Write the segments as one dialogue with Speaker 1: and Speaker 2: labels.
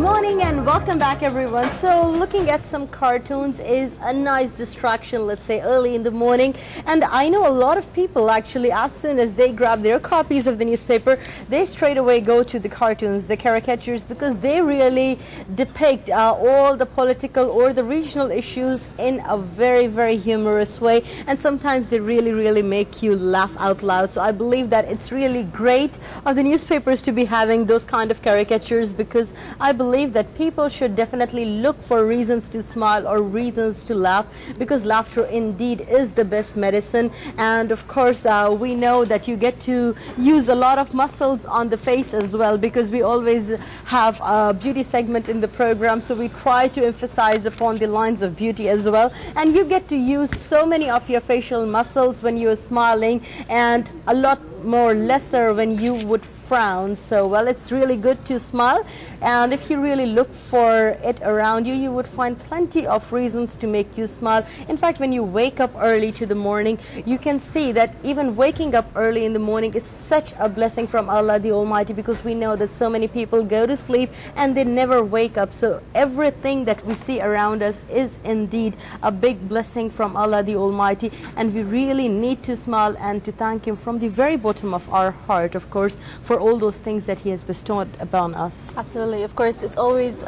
Speaker 1: morning and welcome back everyone. So looking at some cartoons is a nice distraction, let's say early in the morning, and I know a lot of people actually, as soon as they grab their copies of the newspaper, they straight away go to the cartoons, the caricatures, because they really depict all the political or the regional issues in a very humorous way, and sometimes they really make you laugh out loud. So I believe that it's really great of the newspapers to be having those kind of caricatures, because I believe that people should definitely look for reasons to smile or reasons to laugh, because laughter indeed is the best medicine. And of course we know that you get to use a lot of muscles on the face as well, because we always have a beauty segment in the program, so we try to emphasize upon the lines of beauty as well, and you get to use so many of your facial muscles when you're smiling, and a lot more lesser when you would frown. So well, it's really good to smile, and if you really look for it around you, you would find plenty of reasons to make you smile. In fact, when you wake up early to the morning, you can see that even waking up early in the morning is such a blessing from Allah the Almighty, because we know that so many people go to sleep and they never wake up. So everything that we see around us is indeed a big blessing from Allah the Almighty, and we really need to smile and to thank Him from the very bottom of our heart, of course, for all those things that He has bestowed upon us.
Speaker 2: Absolutely. Of course, it's always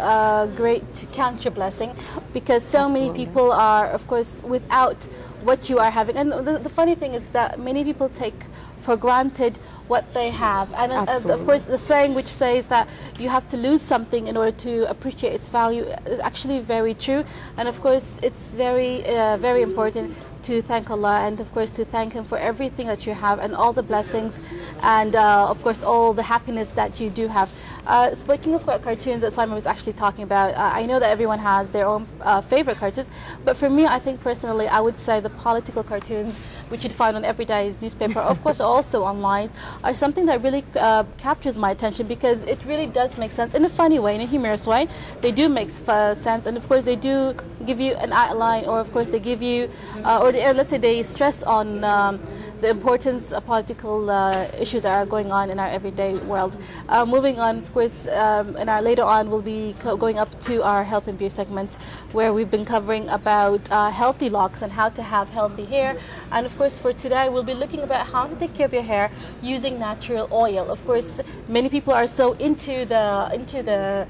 Speaker 2: great to count your blessing, because so many people are, of course, without what you are having. And the funny thing is that many people take for granted what they have. And of course, the saying which says that you have to lose something in order to appreciate its value is actually very true. And of course, it's very important to thank Allah, and of course to thank Him for everything that you have and all the blessings, and of course all the happiness that you do have. Speaking of cartoons that Simon was actually talking about, I know that everyone has their own favorite cartoons, but for me, I think personally, I would say the political cartoons, which you'd find on everyday's newspaper, of course also online, are something that really captures my attention, because it really does make sense in a funny way, in a humorous way. They do make sense, and of course they do give you an outline, or of course they give you, let's say they stress on the importance of political issues that are going on in our everyday world. Moving on, of course, later on we'll be going up to our health and beauty segment, where we've been covering about healthy locks and how to have healthy hair. And of course, for today, we'll be looking about how to take care of your hair using natural oil. Of course, many people are so into the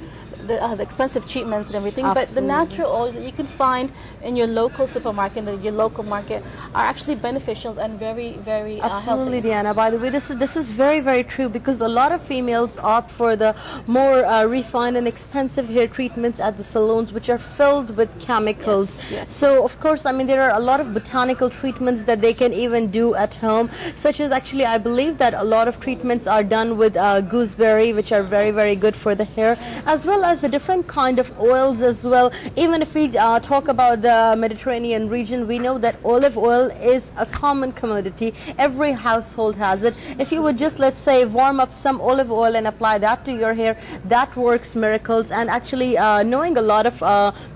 Speaker 2: expensive treatments and everything, but the natural oils that you can find in your local supermarket and your local market are actually beneficial and very
Speaker 1: absolutely
Speaker 2: healthy.
Speaker 1: Diana, by the way, this is very true, because a lot of females opt for the more refined and expensive hair treatments at the salons, which are filled with chemicals.
Speaker 2: Yes.
Speaker 1: So of course, I mean, there are a lot of botanical treatments that they can even do at home, such as, actually I believe that a lot of treatments are done with gooseberry, which are very good for the hair, as well as the different kind of oils as well. Even if we talk about the Mediterranean region, we know that olive oil is a common commodity. Every household has it. If you would just, let's say, warm up some olive oil and apply that to your hair, that works miracles. And actually, knowing a lot of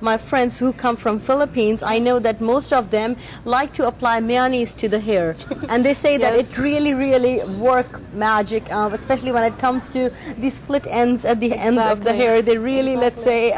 Speaker 1: my friends who come from Philippines, I know that most of them like to apply mayonnaise to the hair, and they say that it really work magic, especially when it comes to the split ends at the end of the hair. They really, let's say,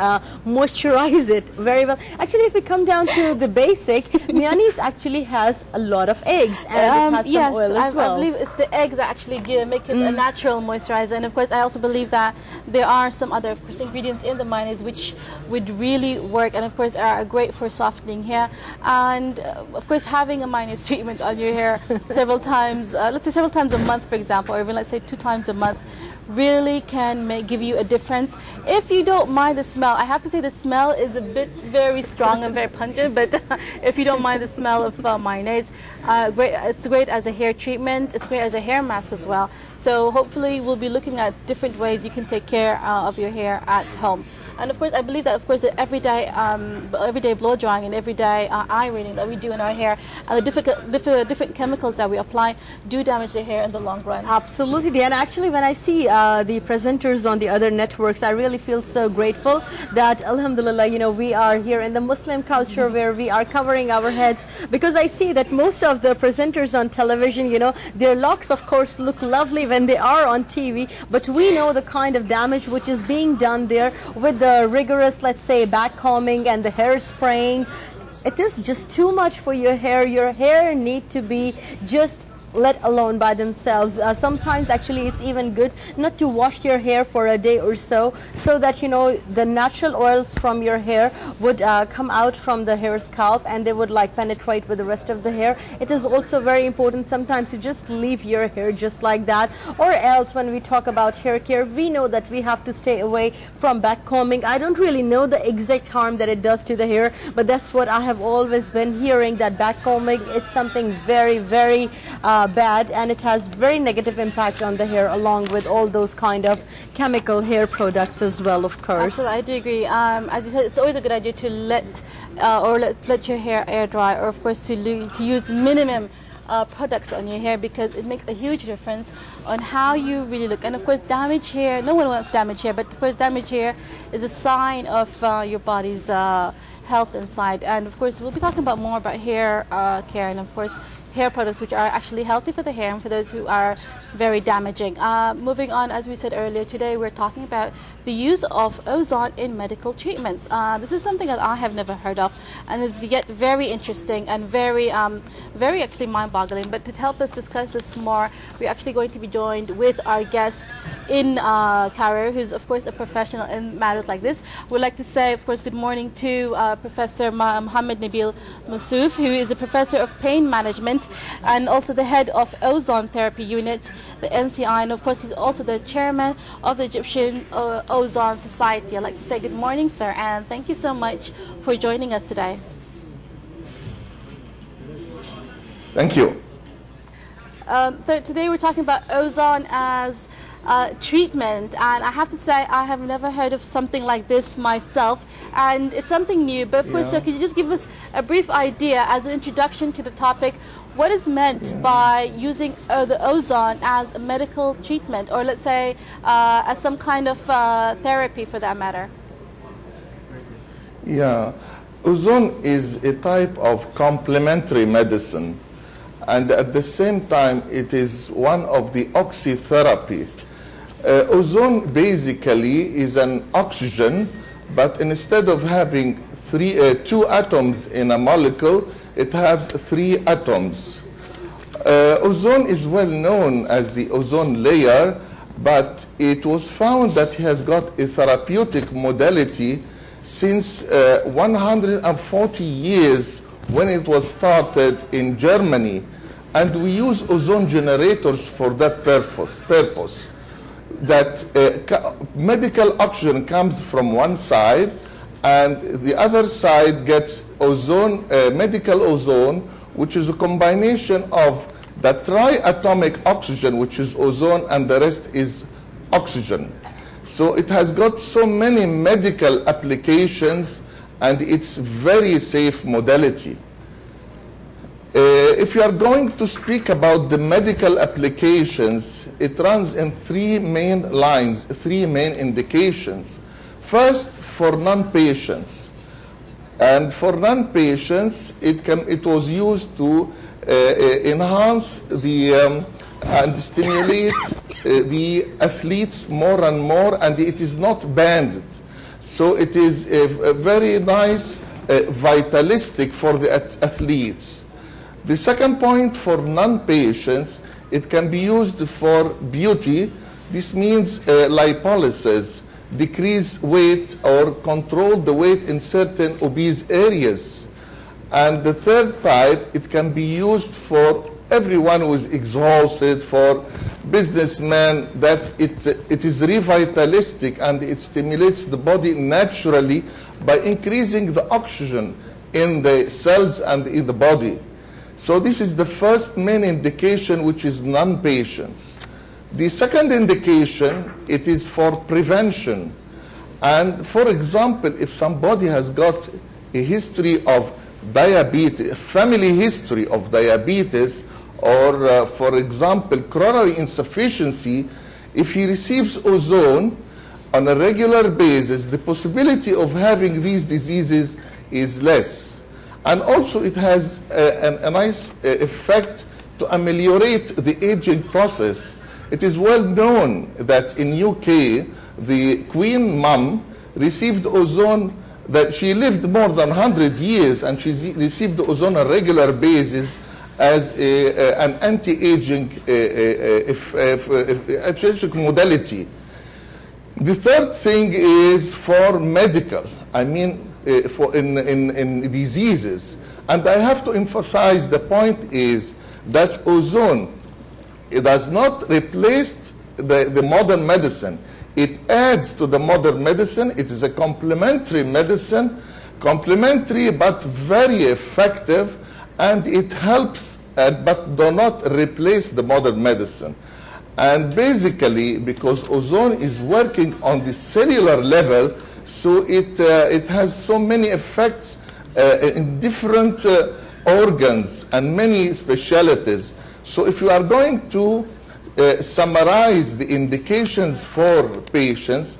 Speaker 1: moisturize it very well. Actually, if we come down to the basic, mayonnaise actually has a lot of eggs, and it has some oil as well.
Speaker 2: I believe it's the eggs that actually make it a natural moisturizer. And of course, I also believe that there are some other, of course, ingredients in the mayonnaise which would really work, and of course are great for softening hair. And of course, having a mayonnaise treatment on your hair several times, let's say several times a month, for example, or even let's say 2 times a month, really can give you a difference. If you don't mind the smell, I have to say the smell is a bit very strong and very pungent, but if you don't mind the smell of mayonnaise, it's great as a hair treatment, it's great as a hair mask as well. So hopefully we'll be looking at different ways you can take care of your hair at home. And of course, I believe that, of course, the everyday blow drying and everyday ironing that we do in our hair, and the different chemicals that we apply do damage the hair in the long run.
Speaker 1: Absolutely, and actually when I see the presenters on the other networks, I really feel so grateful that, alhamdulillah, you know, we are here in the Muslim culture where we are covering our heads, because I see that most of the presenters on television, you know, their locks of course look lovely when they are on TV, but we know the kind of damage which is being done there with the rigorous, let's say, back combing and the hair spraying. It is just too much for your hair. Your hair need to be just let alone by themselves. Sometimes actually it's even good not to wash your hair for a day or so, so that, you know, the natural oils from your hair would come out from the hair scalp and they would like penetrate with the rest of the hair. It is also very important sometimes to just leave your hair just like that, or else when we talk about hair care, we know that we have to stay away from back combing. I don't really know the exact harm that it does to the hair, but that's what I have always been hearing, that back combing is something very, very bad, and it has very negative impact on the hair, along with all those kind of chemical hair products as well, of course.
Speaker 2: Absolutely, I do agree. As you said, it's always a good idea to let your hair air dry, or of course to use minimum products on your hair, because it makes a huge difference on how you really look. And of course, damaged hair, no one wants damaged hair, but of course damaged hair is a sign of your body's health inside. And of course, we'll be talking about more about hair care, and of course hair products which are actually healthy for the hair and for those who are very damaging. Moving on, as we said earlier, today we're talking about the use of ozone in medical treatments. This is something that I have never heard of, and it's yet very interesting and very actually mind-boggling. But to help us discuss this more, we're actually going to be joined with our guest in Cairo, who's of course a professional in matters like this. We'd like to say, of course, good morning to Professor Mohammed Nabil Mawsouf, who is a professor of pain management and also the head of Ozone Therapy Unit, the NCI, and of course he's also the chairman of the Egyptian Ozone Society. I'd like to say good morning, sir, and thank you so much for joining us today.
Speaker 3: Thank you.
Speaker 2: Today we're talking about ozone as treatment, and I have to say I have never heard of something like this myself, and it's something new. But of course, so could you just give us a brief idea as an introduction to the topic, what is meant by using the ozone as a medical treatment, or let's say as some kind of therapy for that matter?
Speaker 3: Yeah, ozone is a type of complementary medicine, and at the same time it is one of the oxytherapy. Ozone basically is an oxygen, but instead of having two atoms in a molecule, it has 3 atoms. Ozone is well known as the ozone layer, but it was found that it has got a therapeutic modality since 140 years when it was started in Germany, and we use ozone generators for that purpose. That medical oxygen comes from one side, and the other side gets ozone, medical ozone, which is a combination of the triatomic oxygen, which is ozone, and the rest is oxygen. So it has got so many medical applications, and it's very safe modality. If you are going to speak about the medical applications, it runs in 3 main lines, 3 main indications. First, for non-patients. And for non-patients, it was used to enhance the and stimulate the athletes more and more, and it is not banned. So it is a very nice, vitalistic for the athletes. The second point, for non-patients, it can be used for beauty. This means lipolysis, decrease weight or control the weight in certain obese areas. And the third type, it can be used for everyone who is exhausted, for businessmen, that it is revitalistic and it stimulates the body naturally by increasing the oxygen in the cells and in the body. So this is the first main indication, which is non-patients. The second indication, it is for prevention. And for example, if somebody has got a history of diabetes, family history of diabetes, or for example, coronary insufficiency, if he receives ozone on a regular basis, the possibility of having these diseases is less. And also it has a nice effect to ameliorate the aging process. It is well known that in UK, the Queen Mum received ozone, that she lived more than 100 years, and she received ozone on a regular basis as an anti-aging modality. The third thing is for medical, I mean for in diseases. And I have to emphasize, the point is that ozone, it does not replace the modern medicine. It adds to the modern medicine. It is a complementary medicine, complementary but very effective, and it helps but do not replace the modern medicine. And basically, because ozone is working on the cellular level, so it has so many effects in different organs and many specialties. So if you are going to summarize the indications for patients,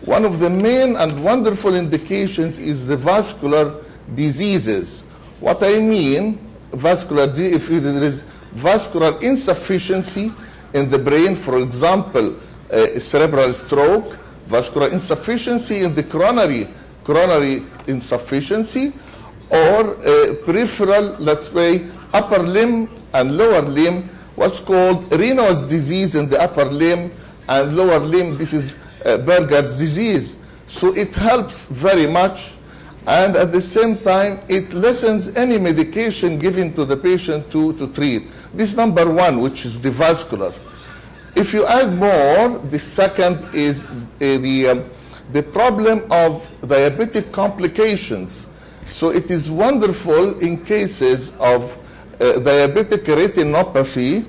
Speaker 3: one of the main and wonderful indications is the vascular diseases. What I mean, if there is vascular insufficiency in the brain, for example, cerebral stroke, vascular insufficiency in the coronary insufficiency, or peripheral, let's say, upper limb and lower limb, what's called Raynaud's disease in the upper limb and lower limb. This is Berger's disease. So it helps very much, and at the same time, it lessens any medication given to the patient to treat. This number one, which is the vascular. If you add more, the second is the problem of diabetic complications. So it is wonderful in cases of diabetic retinopathy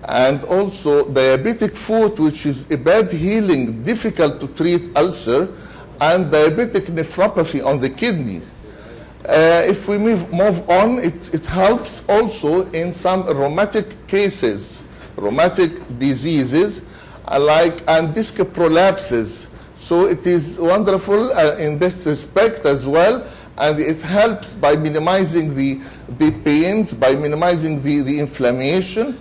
Speaker 3: and also diabetic foot, which is a bad healing, difficult to treat ulcer, and diabetic nephropathy on the kidney. If we move on, it helps also in some rheumatic cases, rheumatic diseases, and disc prolapses. So it is wonderful in this respect as well, and it helps by minimizing the pains, by minimizing the inflammation,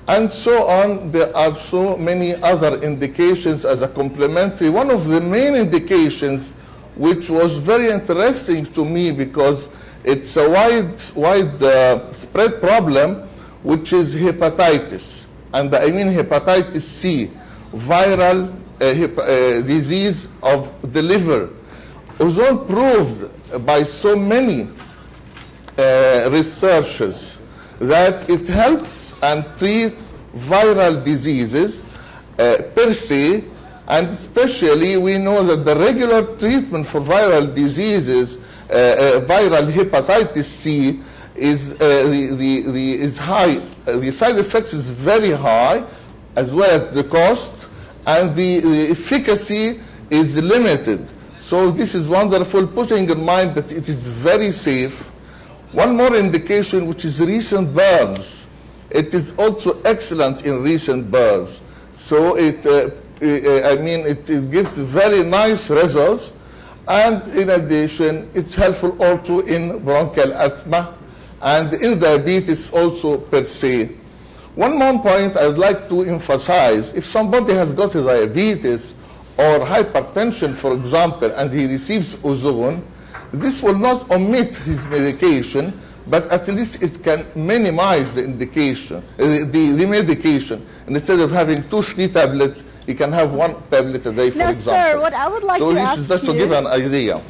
Speaker 3: and so on. There are so many other indications as a complementary. One of the main indications, which was very interesting to me because it's a wide spread problem, which is hepatitis. And I mean hepatitis C, viral disease of the liver. Ozone proved by so many researchers that it helps and treat viral diseases per se, and especially we know that the regular treatment for viral diseases, viral hepatitis C, is high. The side effects is very high, as well as the cost, and the efficacy is limited. So this is wonderful, putting in mind that it is very safe. One more indication, which is recent burns. It is also excellent in recent burns. So it gives very nice results. And in addition, it's helpful also in bronchial asthma and in diabetes also per se. One more point I'd like to emphasize: if somebody has got diabetes or hypertension, for example, and he receives ozone, this will not omit his medication, but at least it can minimize the indication, the medication. And instead of having 2-3 tablets, he can have 1 tablet a day, for example.
Speaker 1: Sir, what I would like to ask you...
Speaker 3: So this is just to give an idea.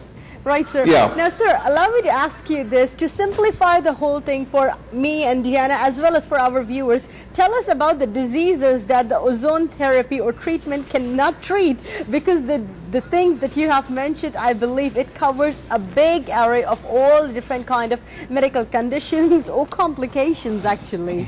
Speaker 1: Right, sir.
Speaker 3: Yeah.
Speaker 1: Now, sir, allow me to ask you this, to simplify the whole thing for me and Diana, as well as for our viewers. Tell us about the diseases that the ozone therapy or treatment cannot treat, because the things that you have mentioned, I believe it covers a big array of all different kind of medical conditions or complications, actually.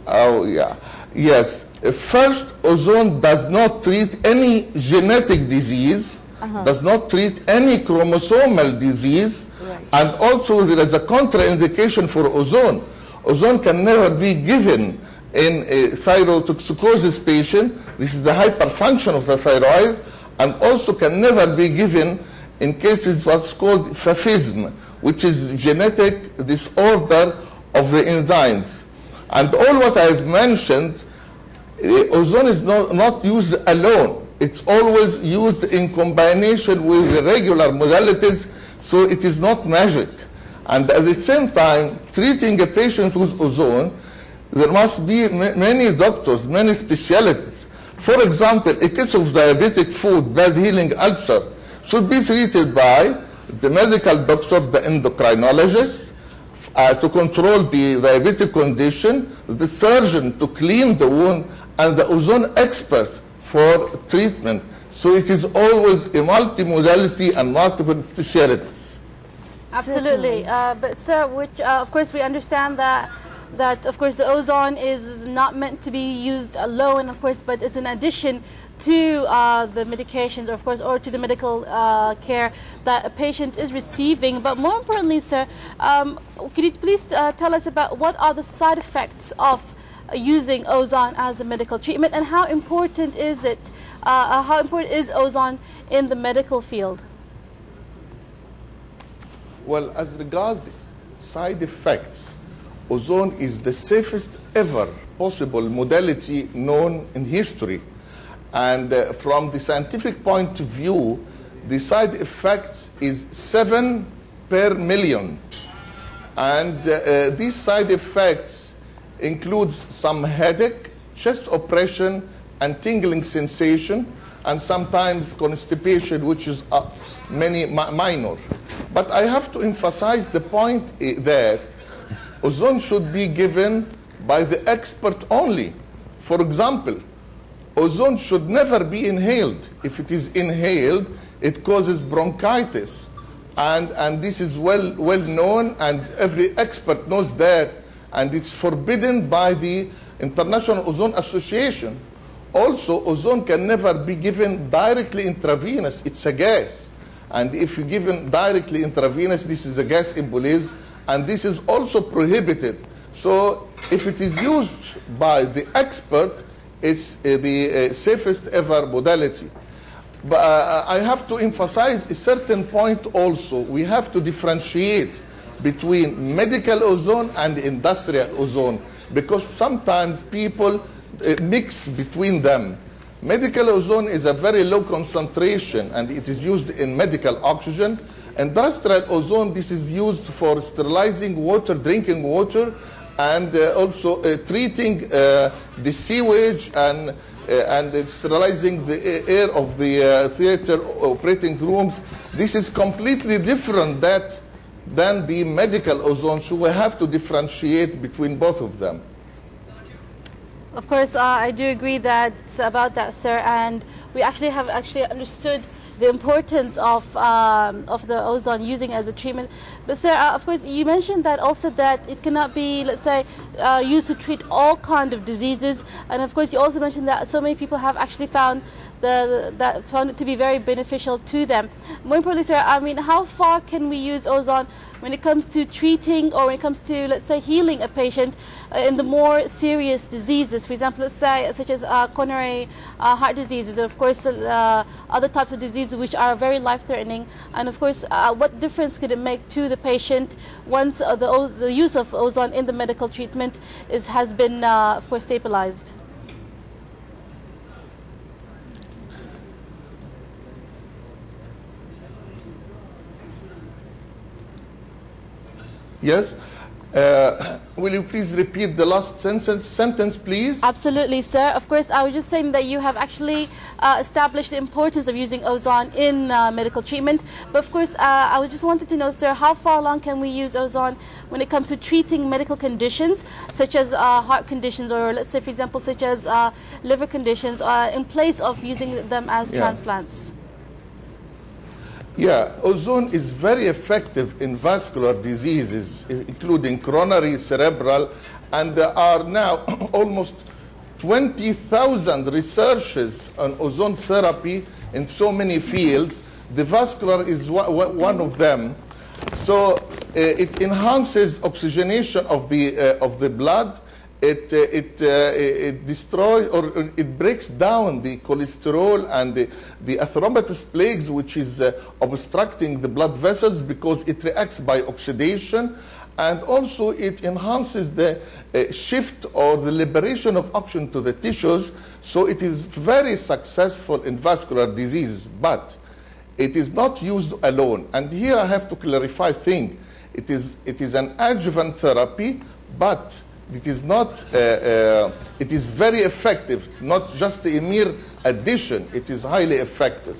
Speaker 3: Oh, yeah. Yes. First, ozone does not treat any genetic disease. does not treat any chromosomal disease, and also there is a contraindication for ozone. Ozone can never be given in a thyrotoxicosis patient. This is the hyperfunction of the thyroid, and also can never be given in cases what's called phavism, which is genetic disorder of the enzymes. And all what I've mentioned, ozone is not used alone. It's always used in combination with the regular modalities, so it is not magic. And at the same time, treating a patient with ozone, there must be many doctors, many specialties. For example, a case of diabetic foot, blood healing ulcer, should be treated by the medical doctor, the endocrinologist, to control the diabetic condition, the surgeon to clean the wound, and the ozone expert for treatment. So it is always a multimodality and multiple specialties.
Speaker 2: Absolutely. But sir, of course we understand that of course the ozone is not meant to be used alone, of course, but is in addition to the medications, or of course, or to the medical care that a patient is receiving. But more importantly, sir, could you please tell us about what are the side effects of using ozone as a medical treatment, and how important is it? How important is ozone in the medical field?
Speaker 3: Well, as regards side effects, ozone is the safest ever possible modality known in history. And from the scientific point of view, the side effects is 7 per million. And these side effects includes some headache, chest oppression, and tingling sensation, and sometimes constipation, which is minor. But I have to emphasize the point that ozone should be given by the expert only. For example, ozone should never be inhaled. If it is inhaled, it causes bronchitis. And this is well known, and every expert knows that. And it's forbidden by the International Ozone Association. Also, ozone can never be given directly intravenous. It's a gas. And if you give it directly intravenous, this is a gas embolism, and this is also prohibited. So if it is used by the expert, it's the safest ever modality. But I have to emphasize a certain point also. We have to differentiate between medical ozone and industrial ozone, because sometimes people mix between them. Medical ozone is a very low concentration, and it is used in medical oxygen. Industrial ozone, this is used for sterilizing water, drinking water, and also treating the sewage and sterilizing the air of the theater operating rooms. This is completely different than the medical ozone, so we have to differentiate between both of them.
Speaker 2: Of course, I do agree about that, sir, and we have understood the importance of the ozone using as a treatment. But sir, of course, you mentioned that also that it cannot be, let's say, used to treat all kind of diseases. And of course, you also mentioned that so many people have actually found it to be very beneficial to them. More importantly, sir, I mean, how far can we use ozone when it comes to treating, or when it comes to, let's say, healing a patient in the more serious diseases? For example, let's say, such as coronary heart diseases, or of course other types of diseases which are very life-threatening. And of course, what difference could it make to the patient once the use of ozone in the medical treatment has been, of course, stabilized?
Speaker 3: Yes. Will you please repeat the last sentence, please?
Speaker 2: Absolutely, sir. Of course, I was just saying that you have actually established the importance of using ozone in medical treatment. But of course, I just wanted to know, sir, how far along can we use ozone when it comes to treating medical conditions, such as heart conditions, or let's say, for example, such as liver conditions, in place of using them as transplants?
Speaker 3: Yeah, ozone is very effective in vascular diseases, including coronary, cerebral, and there are now almost 20,000 researches on ozone therapy in so many fields. The vascular is one of them. So it enhances oxygenation of the blood. It destroys, or it breaks down the cholesterol and the atheromatous plaques, which is obstructing the blood vessels, because it reacts by oxidation. And also it enhances the shift or the liberation of oxygen to the tissues. So it is very successful in vascular disease, but it is not used alone. And here I have to clarify a thing. It is an adjuvant therapy, but it is not, it is very effective, not just a mere addition. It is highly effective.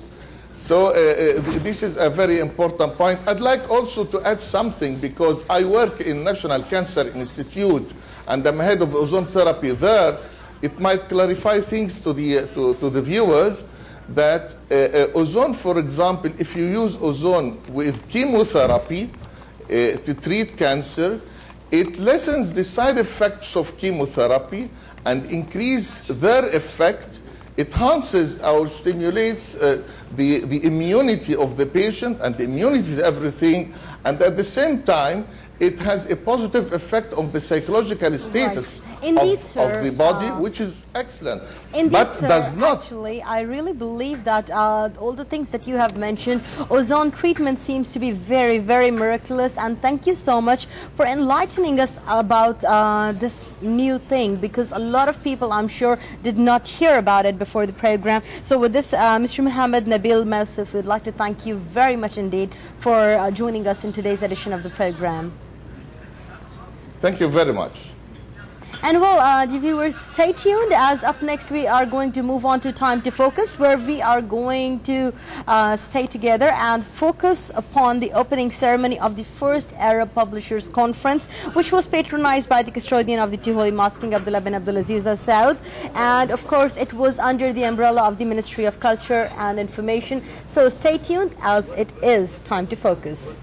Speaker 3: So this is a very important point. I'd like also to add something, because I work in National Cancer Institute and I'm head of ozone therapy there. It might clarify things to the viewers that ozone, for example, if you use ozone with chemotherapy to treat cancer, it lessens the side effects of chemotherapy and increase their effect. It enhances or stimulates the immunity of the patient, and the immunity is everything. And at the same time, it has a positive effect on the psychological status
Speaker 1: Indeed,
Speaker 3: of the body, which is excellent.
Speaker 1: Indeed,
Speaker 3: but
Speaker 1: sir,
Speaker 3: does not.
Speaker 1: Actually, I really believe that all the things that you have mentioned, ozone treatment seems to be very, very miraculous. And thank you so much for enlightening us about this new thing, because a lot of people, I'm sure, did not hear about it before the program. So with this, Mr. Muhammad Nabil Mawsouf, we'd like to thank you very much indeed for joining us in today's edition of the program.
Speaker 3: Thank you very much.
Speaker 1: And well, the viewers, stay tuned, as up next we are going to move on to Time to Focus, where we are going to stay together and focus upon the opening ceremony of the first Arab Publishers Conference, which was patronized by the custodian of the Two Holy Mosque, King Abdullah bin Abdulaziz Al Saud. And of course, it was under the umbrella of the Ministry of Culture and Information. So stay tuned, as it is Time to Focus.